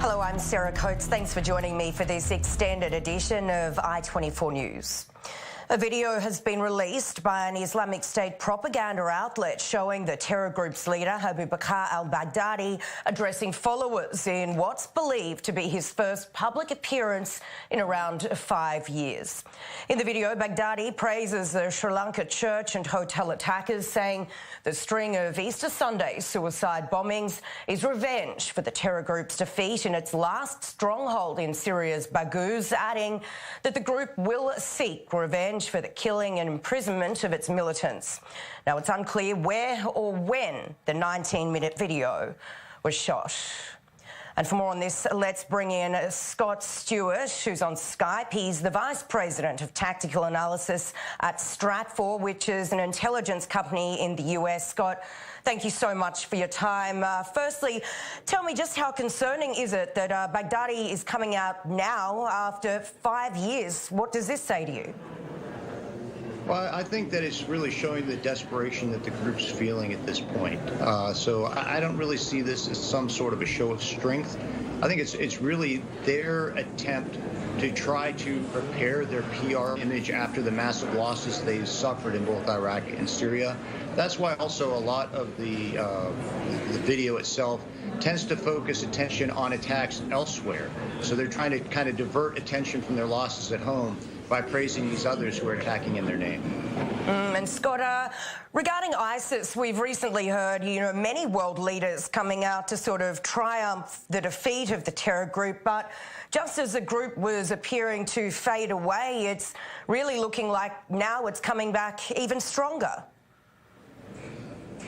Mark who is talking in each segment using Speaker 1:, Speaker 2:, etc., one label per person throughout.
Speaker 1: Hello, I'm Sarah Coates. Thanks for joining me for this extended edition of I24 News. A video has been released by an Islamic State propaganda outlet showing the terror group's leader, Abu Bakr al-Baghdadi, addressing followers in what's believed to be his first public appearance in around 5 years. In the video, Baghdadi praises the Sri Lanka church and hotel attackers, saying the string of Easter Sunday suicide bombings is revenge for the terror group's defeat in its last stronghold in Syria's Baghouz, adding that the group will seek revenge for the killing and imprisonment of its militants. Now, it's unclear where or when the 19-minute video was shot. And for more on this, let's bring in Scott Stewart, who's on Skype. He's the Vice President of Tactical Analysis at Stratfor, which is an intelligence company in the US. Scott, thank you so much for your time. Firstly, tell me, just how concerning is it that Baghdadi is coming out now after 5 years? What does this say to you?
Speaker 2: Well, I think that it's really showing the desperation that the group's feeling at this point. So I don't really see this as some sort of a show of strength. I think it's really their attempt to try to repair their PR image after the massive losses they suffered in both Iraq and Syria. That's why also a lot of the video itself tends to focus attention on attacks elsewhere. So they're trying to kind of divert attention from their losses at home by praising these others who are attacking in their name.
Speaker 1: And Scott, regarding ISIS, we've recently heard, many world leaders coming out to sort of triumph the defeat of the terror group, but just as the group was appearing to fade away, it's really looking like now it's coming back even stronger.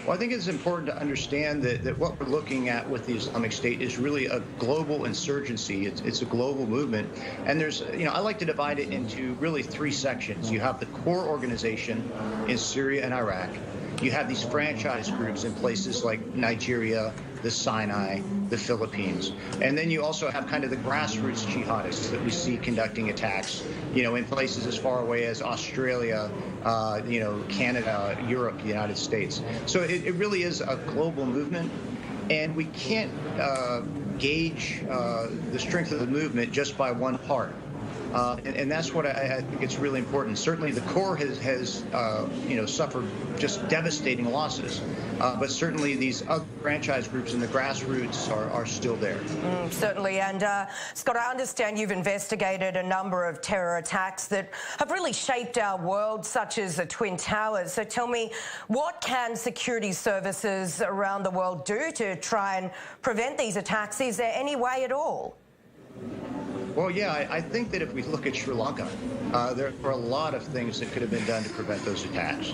Speaker 2: Well, I think it's important to understand that what we're looking at with the Islamic State is really a global insurgency. It's a global movement. And there's, I like to divide it into really 3 sections. You have the core organization in Syria and Iraq. You have these franchise groups in places like Nigeria, the Sinai, the Philippines. And then you also have kind of the grassroots jihadists that we see conducting attacks, in places as far away as Australia, Canada, Europe, the United States. So it really is a global movement. And we can't gauge the strength of the movement just by one part. And that's what I think it's really important. Certainly the core has suffered just devastating losses. But certainly these other franchise groups in the grassroots are still there.
Speaker 1: Certainly. And Scott, I understand you've investigated a number of terror attacks that have really shaped our world, such as the Twin Towers. So tell me, what can security services around the world do to try and prevent these attacks? Is there any way at all?
Speaker 2: Well, yeah, I think that if we look at Sri Lanka, there are a lot of things that could have been done to prevent those attacks.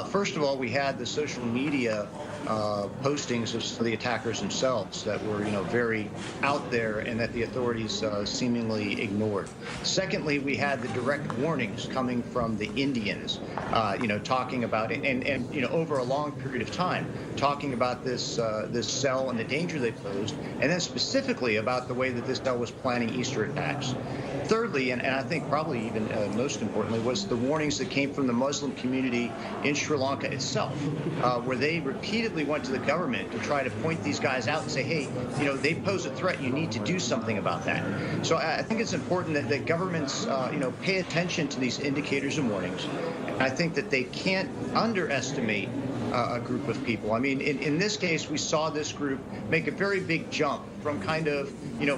Speaker 2: First of all, we had the social media postings of the attackers themselves that were, very out there and that the authorities seemingly ignored. Secondly, we had the direct warnings coming from the Indians, talking about it and over a long period of time, talking about this cell and the danger they posed, and then specifically about the way that this cell was planning Easter attacks. Thirdly, and I think probably even most importantly, was the warnings that came from the Muslim community in Sri Lanka itself, where they repeatedly went to the government to try to point these guys out and say, hey, they pose a threat. You need to do something about that. So I think it's important that governments, pay attention to these indicators and warnings. And I think that they can't underestimate a group of people. I mean, in this case, we saw this group make a very big jump from kind of,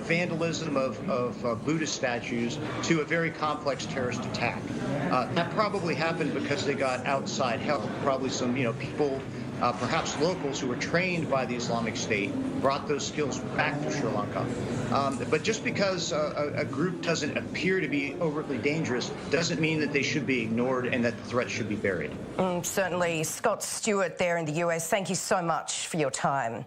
Speaker 2: vandalism of Buddhist statues to a very complex terrorist attack. That probably happened because they got outside help. Probably some, people, perhaps locals who were trained by the Islamic State, brought those skills back to Sri Lanka. But just because a group doesn't appear to be overtly dangerous doesn't mean that they should be ignored and that the threat should be buried.
Speaker 1: Certainly. Scott Stewart there in the US, thank you so much for your time.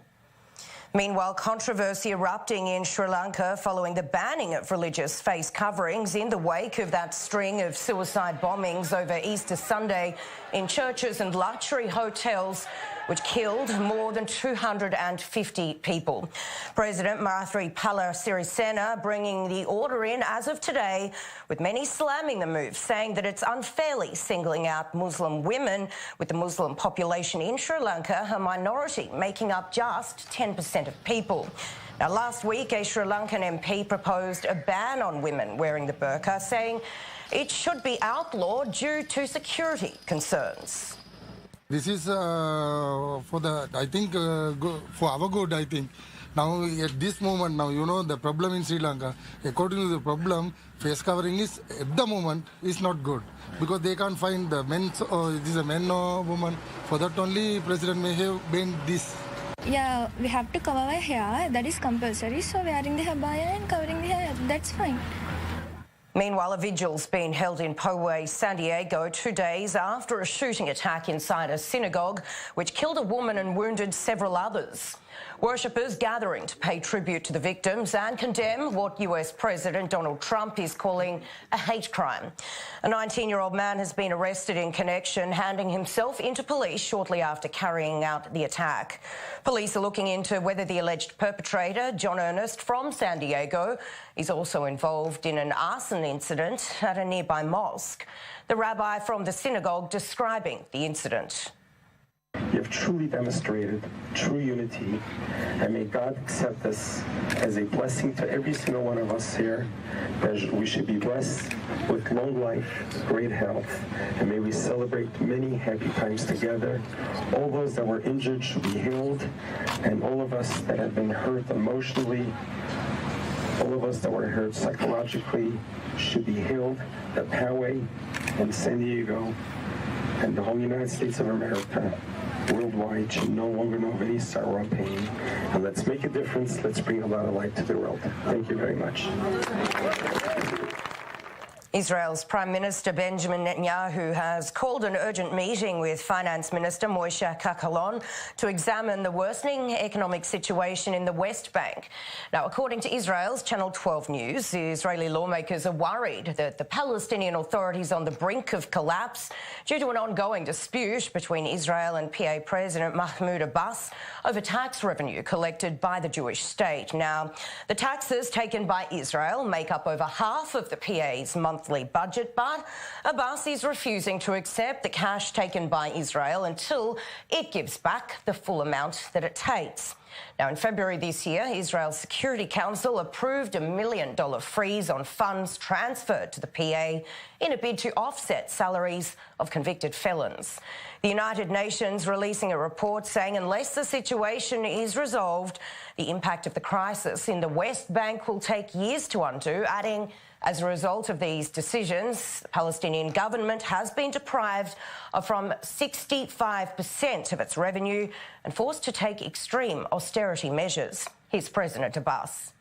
Speaker 1: Meanwhile, controversy erupting in Sri Lanka following the banning of religious face coverings in the wake of that string of suicide bombings over Easter Sunday in churches and luxury hotels, which killed more than 250 people. President Maithripala Sirisena bringing the order in as of today, with many slamming the move, saying that it's unfairly singling out Muslim women, with the Muslim population in Sri Lanka a minority, making up just 10% of people. Now, last week, a Sri Lankan MP proposed a ban on women wearing the burqa, saying it should be outlawed due to security concerns.
Speaker 3: This is for the, I think, for our good, I think. Now, at this moment, now, you know, the problem in Sri Lanka, according to the problem, face covering is, at the moment, is not good. Because they can't find the men, or it is a man or woman. For that only, President may have banned this.
Speaker 4: Yeah, we have to cover our hair, that is compulsory. So wearing the abaya and covering the hair, that's fine.
Speaker 1: Meanwhile, a vigil's been held in Poway, San Diego, 2 days after a shooting attack inside a synagogue, which killed a woman and wounded several others. Worshippers gathering to pay tribute to the victims and condemn what US President Donald Trump is calling a hate crime. A 19-year-old man has been arrested in connection, handing himself into police shortly after carrying out the attack. Police are looking into whether the alleged perpetrator, John Ernest from San Diego, is also involved in an arson incident at a nearby mosque. The rabbi from the synagogue describing the incident.
Speaker 5: You have truly demonstrated true unity, and may God accept this as a blessing to every single one of us here, that we should be blessed with long life, great health, and may we celebrate many happy times together. All those that were injured should be healed, and all of us that have been hurt emotionally, all of us that were hurt psychologically should be healed. That Poway and San Diego and the whole United States of America worldwide should no longer know of any sorrow or pain. And let's make a difference. Let's bring a lot of light to the world. Thank you very much.
Speaker 1: Israel's Prime Minister Benjamin Netanyahu has called an urgent meeting with Finance Minister Moshe Kakalon to examine the worsening economic situation in the West Bank. Now, according to Israel's Channel 12 News, the Israeli lawmakers are worried that the Palestinian authorities are on the brink of collapse due to an ongoing dispute between Israel and PA President Mahmoud Abbas over tax revenue collected by the Jewish state. Now, the taxes taken by Israel make up over half of the PA's monthly budget, but Abbas is refusing to accept the cash taken by Israel until it gives back the full amount that it takes. Now, in February this year, Israel's Security Council approved a $1 million freeze on funds transferred to the PA in a bid to offset salaries of convicted felons. The United Nations releasing a report saying unless the situation is resolved, the impact of the crisis in the West Bank will take years to undo, adding, as a result of these decisions, the Palestinian government has been deprived of from 65% of its revenue and forced to take extreme austerity measures. Here's President Abbas.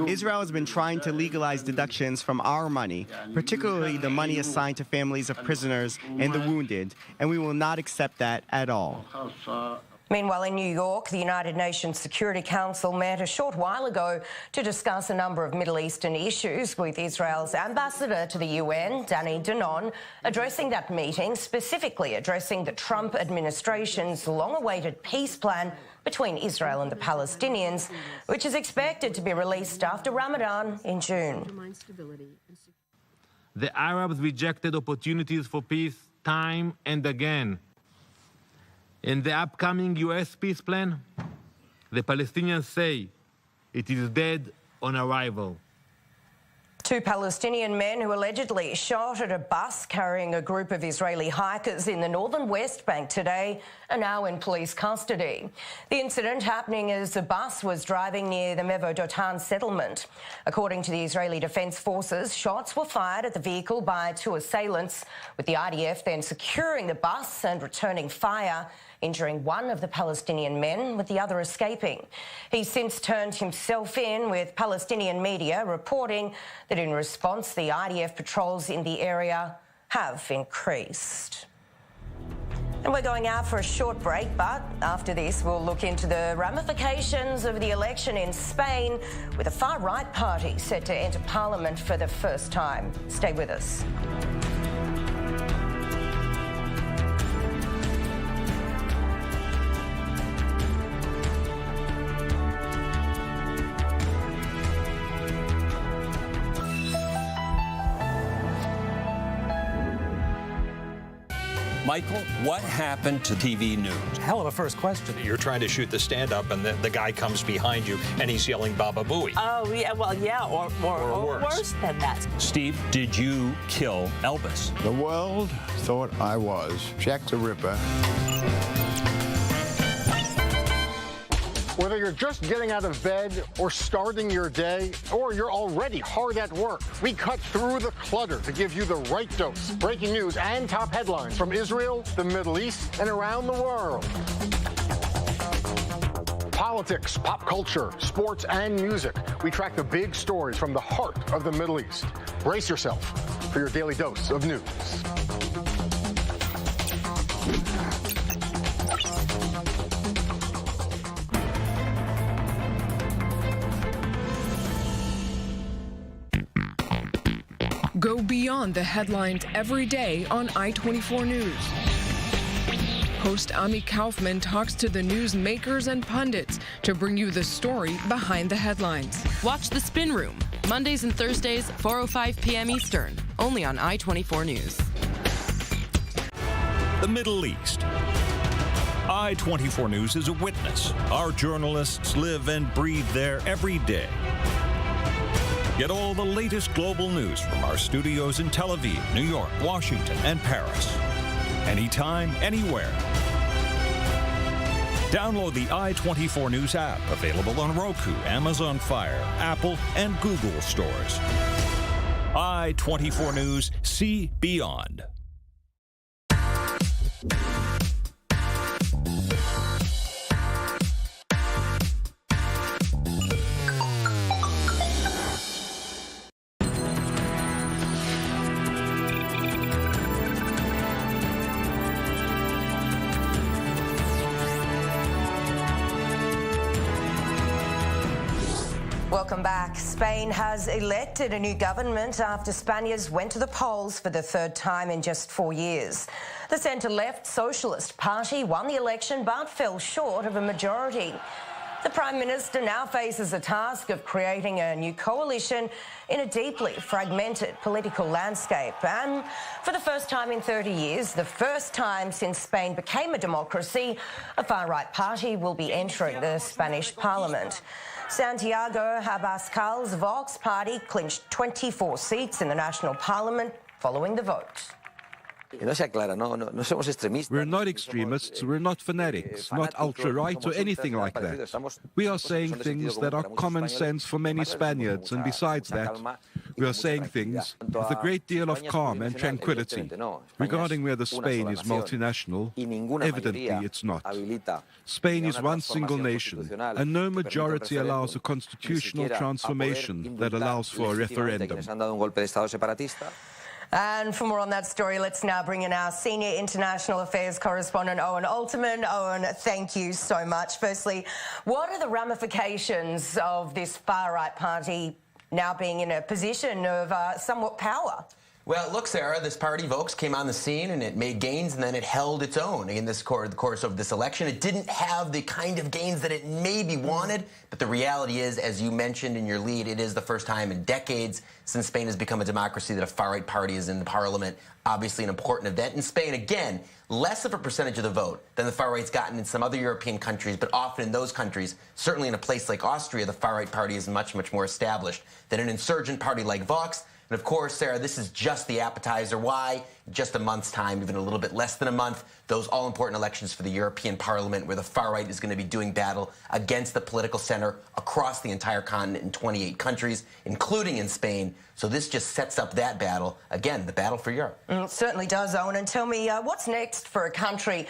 Speaker 6: Israel has been trying to legalize deductions from our money, particularly the money assigned to families of prisoners and the wounded, and we will not accept that at all.
Speaker 1: Meanwhile, in New York, the United Nations Security Council met a short while ago to discuss a number of Middle Eastern issues, with Israel's ambassador to the UN, Danny Danon, addressing that meeting, specifically addressing the Trump administration's long-awaited peace plan between Israel and the Palestinians, which is expected to be released after Ramadan in June.
Speaker 7: The Arabs rejected opportunities for peace time and again. In the upcoming U.S. peace plan, the Palestinians say it is dead on arrival.
Speaker 1: 2 Palestinian men who allegedly shot at a bus carrying a group of Israeli hikers in the northern West Bank today are now in police custody. The incident happening as the bus was driving near the Mevo Dotan settlement. According to the Israeli Defence Forces, shots were fired at the vehicle by 2 assailants, with the IDF then securing the bus and returning fire, injuring one of the Palestinian men, with the other escaping. He's since turned himself in, with Palestinian media reporting that in response, the IDF patrols in the area have increased. And we're going out for a short break, but after this, we'll look into the ramifications of the election in Spain, with a far-right party set to enter Parliament for the first time. Stay with us.
Speaker 8: Michael, what happened to TV news?
Speaker 9: Hell of a first question.
Speaker 10: You're trying to shoot the stand-up, and the guy comes behind you, and he's yelling Baba Booey.
Speaker 11: Oh, yeah, well, yeah, or worse than that.
Speaker 8: Steve, did you kill Elvis?
Speaker 12: The world thought I was Jack the Ripper.
Speaker 13: Whether you're just getting out of bed or starting your day, or you're already hard at work, we cut through the clutter to give you the right dose. Breaking news and top headlines from Israel, the Middle East, and around the world. Politics, pop culture, sports, and music. We track the big stories from the heart of the Middle East. Brace yourself for your daily dose of news.
Speaker 14: Go beyond the headlines every day on I-24 News. Host Ami Kaufman talks to the news makers and pundits to bring you the story behind the headlines.
Speaker 15: Watch The Spin Room, Mondays and Thursdays, 4:05 p.m. Eastern, only on I-24 News.
Speaker 8: The Middle East. I-24 News is a witness. Our journalists live and breathe there every day. Get all the latest global news from our studios in Tel Aviv, New York, Washington, and Paris. Anytime, anywhere. Download the I-24 News app, available on Roku, Amazon Fire, Apple, and Google stores. I-24 News, see beyond.
Speaker 1: Welcome back. Spain has elected a new government after Spaniards went to the polls for the third time in just 4 years. The centre-left Socialist Party won the election but fell short of a majority. The Prime Minister now faces the task of creating a new coalition in a deeply fragmented political landscape. And for the first time in 30 years, the first time since Spain became a democracy, a far-right party will be entering the Spanish parliament. Santiago Abascal's Vox party clinched 24 seats in the national parliament following the vote.
Speaker 16: We're not extremists, we're not fanatics, not ultra-right or anything like that. We are saying things that are common sense for many Spaniards, and besides that, we are saying things with a great deal of calm and tranquility. Regarding whether Spain is multinational, evidently it's not. Spain is one single nation, and no majority allows a constitutional transformation that allows for a referendum.
Speaker 1: And for more on that story, let's now bring in our senior international affairs correspondent, Owen Alterman. Owen, thank you so much. Firstly, what are the ramifications of this far-right party now being in a position of somewhat power?
Speaker 17: Well, look, Sarah, this party, Vox, came on the scene and it made gains and then it held its own in the course of this election. It didn't have the kind of gains that it maybe wanted, but the reality is, as you mentioned in your lead, it is the first time in decades since Spain has become a democracy that a far-right party is in the parliament. Obviously an important event. In Spain, again, less of a percentage of the vote than the far-right's gotten in some other European countries, but often in those countries, certainly in a place like Austria, the far-right party is much, much more established than an insurgent party like Vox. And of course, Sarah, this is just the appetizer. Why? Just a month's time, even a little bit less than a month, those all-important elections for the European Parliament, where the far-right is going to be doing battle against the political center across the entire continent in 28 countries, including in Spain. So this just sets up that battle, again, the battle for Europe.
Speaker 1: It certainly does, Owen. And tell me, what's next for a country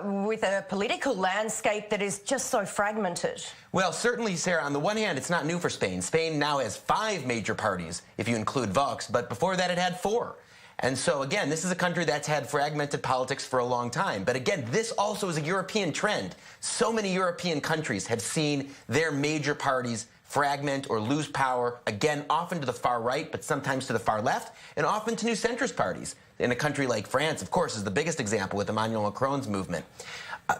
Speaker 1: with a political landscape that is just so fragmented?
Speaker 17: Well, certainly, Sarah, on the one hand, it's not new for Spain. Spain now has 5 major parties, if you include Vox, but before that it had 4. And so, again, this is a country that's had fragmented politics for a long time. But again, this also is a European trend. So many European countries have seen their major parties fragment or lose power, again, often to the far right, but sometimes to the far left, and often to new centrist parties. In a country like France, of course, is the biggest example with Emmanuel Macron's movement.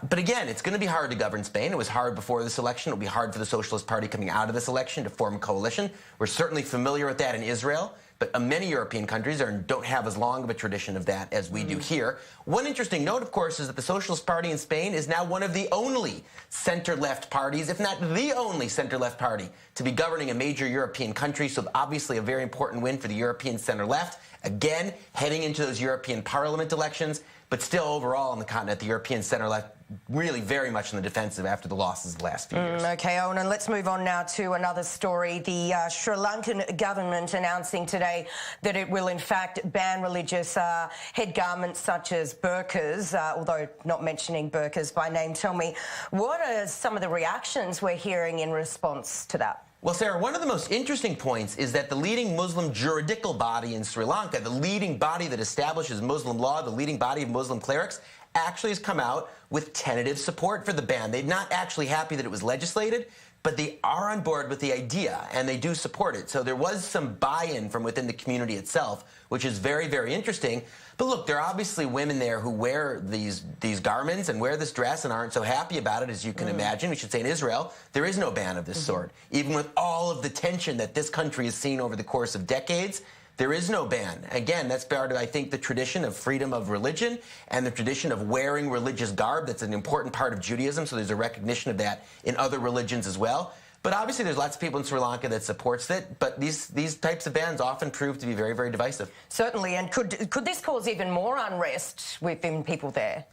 Speaker 17: But again, it's going to be hard to govern Spain. It was hard before this election. It'll be hard for the Socialist Party coming out of this election to form a coalition. We're certainly familiar with that in Israel. but many European countries don't have as long of a tradition of that as we do here. One interesting note, of course, is that the Socialist Party in Spain is now one of the only center-left parties, if not the only center-left party, to be governing a major European country, so obviously a very important win for the European center-left. Again, heading into those European Parliament elections, but still overall on the continent, the European center-left really very much in the defensive after the losses the last few years.
Speaker 1: OK, Owen, and let's move on now to another story. The Sri Lankan government announcing today that it will in fact ban religious head garments such as burqas, although not mentioning burqas by name. Tell me, what are some of the reactions we're hearing in response to that?
Speaker 17: Well, Sarah, one of the most interesting points is that the leading Muslim juridical body in Sri Lanka, the leading body that establishes Muslim law, the leading body of Muslim clerics, actually has come out with tentative support for the ban. They're not actually happy that it was legislated, but they are on board with the idea, and they do support it. So there was some buy-in from within the community itself, which is very, very interesting. But look, there are obviously women there who wear these garments and wear this dress and aren't so happy about it, as you can imagine. We should say in Israel, there is no ban of this sort. Even with all of the tension that this country has seen over the course of decades, there is no ban. Again, that's part of, I think, the tradition of freedom of religion and the tradition of wearing religious garb. That's an important part of Judaism, so there's a recognition of that in other religions as well. But obviously there's lots of people in Sri Lanka that supports it, but these types of bans often prove to be very, very divisive.
Speaker 1: Certainly, and could this cause even more unrest within people there?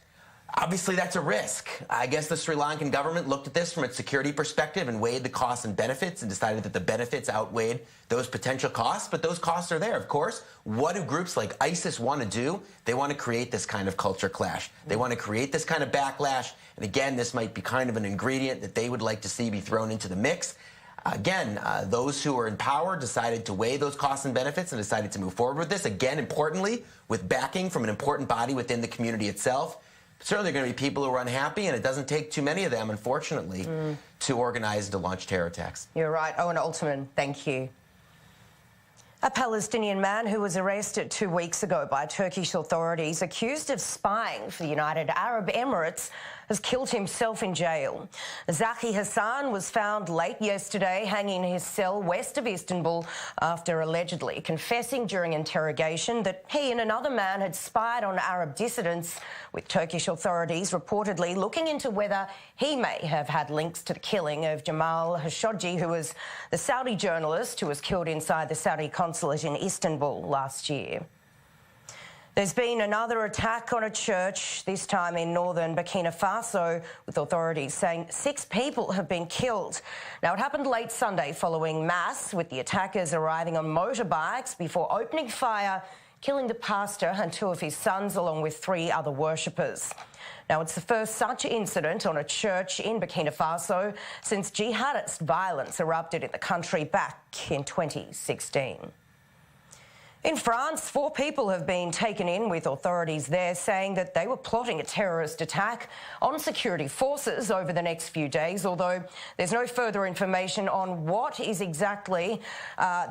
Speaker 17: Obviously, that's a risk. I guess the Sri Lankan government looked at this from its security perspective and weighed the costs and benefits and decided that the benefits outweighed those potential costs, but those costs are there, of course. What do groups like ISIS want to do? They want to create this kind of culture clash. They want to create this kind of backlash, and again, this might be kind of an ingredient that they would like to see be thrown into the mix. Again, those who are in power decided to weigh those costs and benefits and decided to move forward with this, again, importantly, with backing from an important body within the community itself. Certainly there are going to be people who are unhappy, and it doesn't take too many of them, unfortunately, to organize and to launch terror attacks.
Speaker 1: You're right. Owen Altman, thank you. A Palestinian man who was arrested 2 weeks ago by Turkish authorities accused of spying for the United Arab Emirates has killed himself in jail. Zaki Hassan was found late yesterday hanging in his cell west of Istanbul after allegedly confessing during interrogation that he and another man had spied on Arab dissidents, with Turkish authorities reportedly looking into whether he may have had links to the killing of Jamal Khashoggi, who was the Saudi journalist who was killed inside the Saudi consulate in Istanbul last year. There's been another attack on a church, this time in northern Burkina Faso, with authorities saying 6 people have been killed. Now, it happened late Sunday following Mass, with the attackers arriving on motorbikes before opening fire, killing the pastor and 2 of his sons, along with 3 other worshippers. Now, it's the first such incident on a church in Burkina Faso since jihadist violence erupted in the country back in 2016. In France, 4 people have been taken in, with authorities there saying that they were plotting a terrorist attack on security forces over the next few days, although there's no further information on what is exactly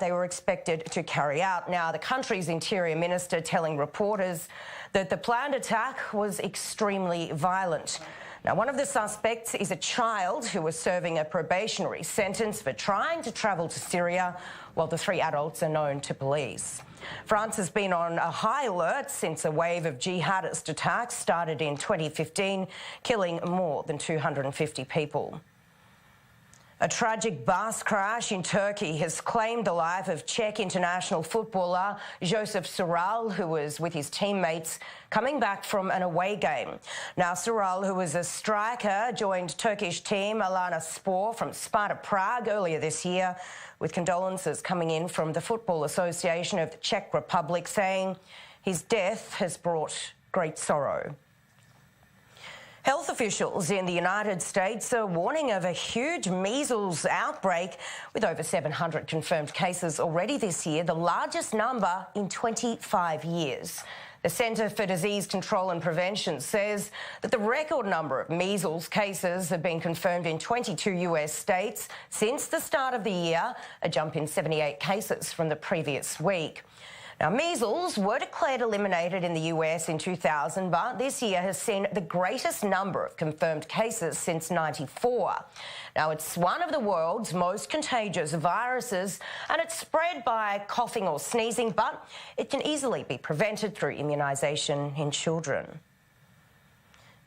Speaker 1: they were expected to carry out. Now, the country's interior minister telling reporters that the planned attack was extremely violent. Now, one of the suspects is a child who was serving a probationary sentence for trying to travel to Syria, while the 3 adults are known to police. France has been on a high alert since a wave of jihadist attacks started in 2015, killing more than 250 people. A tragic bus crash in Turkey has claimed the life of Czech international footballer Josef Sural, who was with his teammates coming back from an away game. Now, Sural, who was a striker, joined Turkish team Alana Spor from Sparta Prague earlier this year, with condolences coming in from the Football Association of the Czech Republic, saying his death has brought great sorrow. Health officials in the United States are warning of a huge measles outbreak, with over 700 confirmed cases already this year, the largest number in 25 years. The Centre for Disease Control and Prevention says that the record number of measles cases have been confirmed in 22 US states since the start of the year, a jump in 78 cases from the previous week. Now, measles were declared eliminated in the US in 2000, but this year has seen the greatest number of confirmed cases since '94. Now, it's one of the world's most contagious viruses, and it's spread by coughing or sneezing, but it can easily be prevented through immunisation in children.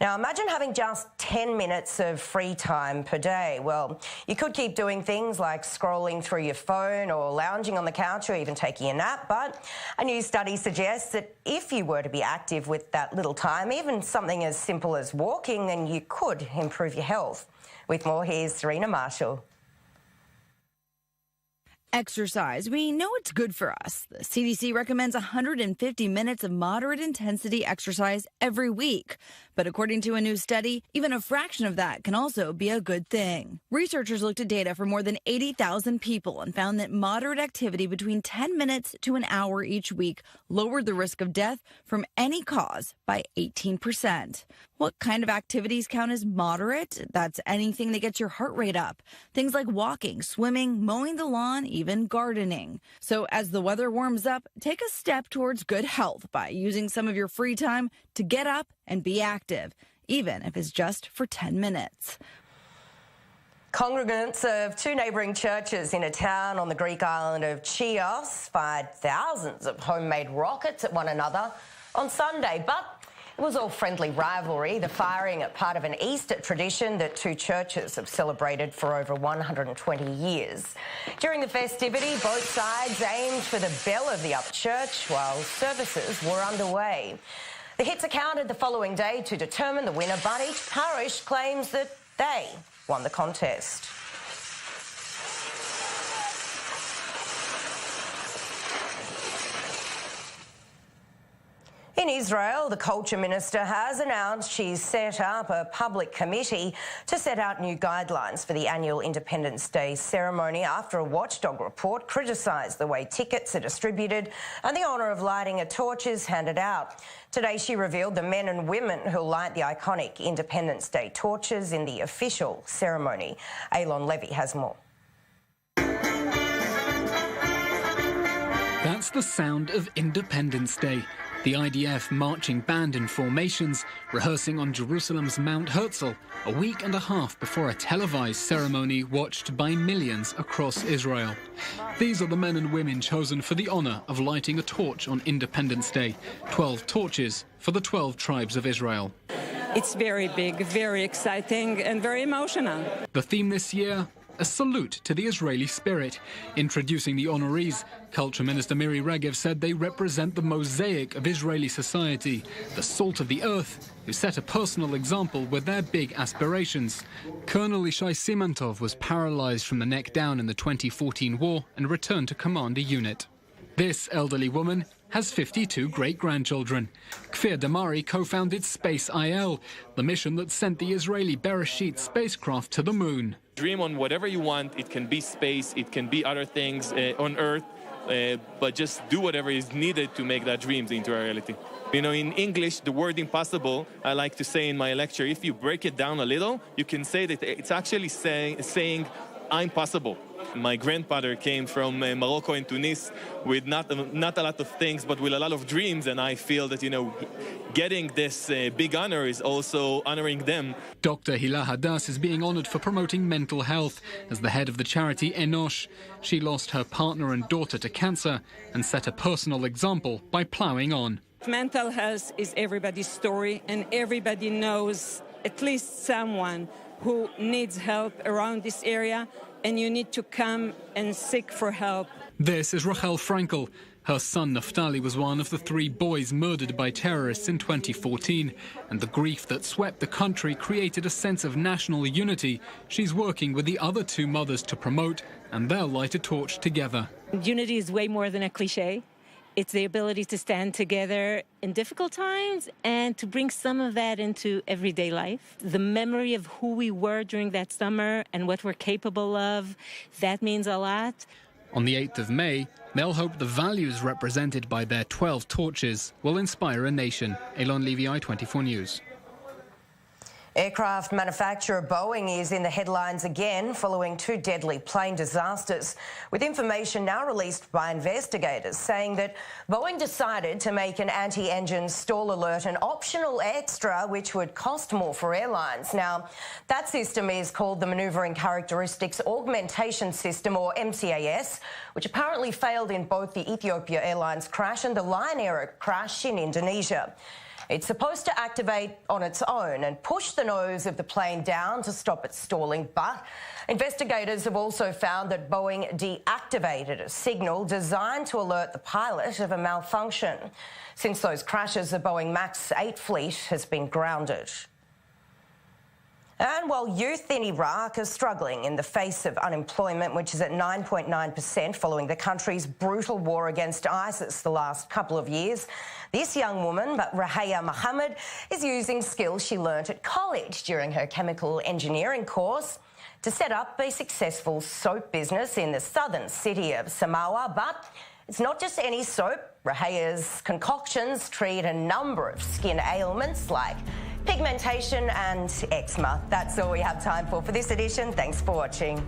Speaker 1: Now, imagine having just 10 minutes of free time per day. Well, you could keep doing things like scrolling through your phone or lounging on the couch or even taking a nap, but a new study suggests that if you were to be active with that little time, even something as simple as walking, then you could improve your health. With more, here's Serena Marshall.
Speaker 9: Exercise. We know it's good for us. The CDC recommends 150 minutes of moderate intensity exercise every week. But according to a new study, even a fraction of that can also be a good thing. Researchers looked at data for more than 80,000 people and found that moderate activity between 10 minutes to an hour each week lowered the risk of death from any cause by 18%. What kind of activities count as moderate? That's anything that gets your heart rate up. Things like walking, swimming, mowing the lawn, even gardening. So as the weather warms up, take a step towards good health by using some of your free time to get up and be active, even if it's just for 10 minutes.
Speaker 1: Congregants of two neighbouring churches in a town on the Greek island of Chios fired thousands of homemade rockets at one another on Sunday, but it was all friendly rivalry, the firing at part of an Easter tradition that two churches have celebrated for over 120 years. During the festivity, both sides aimed for the bell of the upper church while services were underway. The hits are counted the following day to determine the winner, but each parish claims that they won the contest. In Israel, the culture minister has announced she's set up a public committee to set out new guidelines for the annual Independence Day ceremony after a watchdog report criticised the way tickets are distributed and the honour of lighting a torch is handed out. Today she revealed the men and women who'll light the iconic Independence Day torches in the official ceremony. Alon Levy has more.
Speaker 18: That's the sound of Independence Day. The IDF marching band in formations, rehearsing on Jerusalem's Mount Herzl, a week and a half before a televised ceremony watched by millions across Israel. These are the men and women chosen for the honour of lighting a torch on Independence Day. 12 torches for the 12 tribes of Israel.
Speaker 19: It's very big, very exciting and very emotional.
Speaker 18: The theme this year, a salute to the Israeli spirit. Introducing the honorees, Culture Minister Miri Regev said they represent the mosaic of Israeli society, the salt of the earth, who set a personal example with their big aspirations. Colonel Ishai Simantov was paralyzed from the neck down in the 2014 war and returned to command a unit. This elderly woman has 52 great-grandchildren. Kfir Damari co-founded Space IL, the mission that sent the Israeli Bereshit spacecraft to the moon.
Speaker 20: Dream on whatever you want. It can be space, it can be other things on Earth, but just do whatever is needed to make that dream into a reality. You know, in English, the word impossible, I like to say in my lecture, if you break it down a little, you can say that it's actually saying I'm possible. My grandfather came from Morocco and Tunis with not a lot of things, but with a lot of dreams, and I feel that, you know, getting this big honor is also honoring them.
Speaker 18: Dr. Hila Hadas is being honored for promoting mental health as the head of the charity Enosh. She lost her partner and daughter to cancer and set a personal example by plowing on.
Speaker 19: Mental health is everybody's story, and everybody knows at least someone who needs help around this area, and you need to come and seek for help.
Speaker 18: This is Rachel Frankel. Her son Naftali was one of the 3 boys murdered by terrorists in 2014, and the grief that swept the country created a sense of national unity she's working with the other 2 mothers to promote, and they'll light a torch together.
Speaker 21: Unity is way more than a cliche. It's the ability to stand together in difficult times and to bring some of that into everyday life. The memory of who we were during that summer and what we're capable of, that means a lot.
Speaker 18: On the 8th of May, they'll hope the values represented by their 12 torches will inspire a nation. Elon Levy, I24 News.
Speaker 1: Aircraft manufacturer Boeing is in the headlines again following two deadly plane disasters, with information now released by investigators saying that Boeing decided to make an anti-engine stall alert an optional extra, which would cost more for airlines. Now, that system is called the Manoeuvring Characteristics Augmentation System, or MCAS, which apparently failed in both the Ethiopia Airlines crash and the Lion Air crash in Indonesia. It's supposed to activate on its own and push the nose of the plane down to stop it stalling, but investigators have also found that Boeing deactivated a signal designed to alert the pilot of a malfunction. Since those crashes, the Boeing MAX 8 fleet has been grounded. And while youth in Iraq are struggling in the face of unemployment, which is at 9.9% following the country's brutal war against ISIS the last couple of years, this young woman, Rahaya Mohammed, is using skills she learnt at college during her chemical engineering course to set up a successful soap business in the southern city of Samawa. But it's not just any soap. Rahaya's concoctions treat a number of skin ailments like pigmentation and eczema. That's all we have time for this edition. Thanks for watching.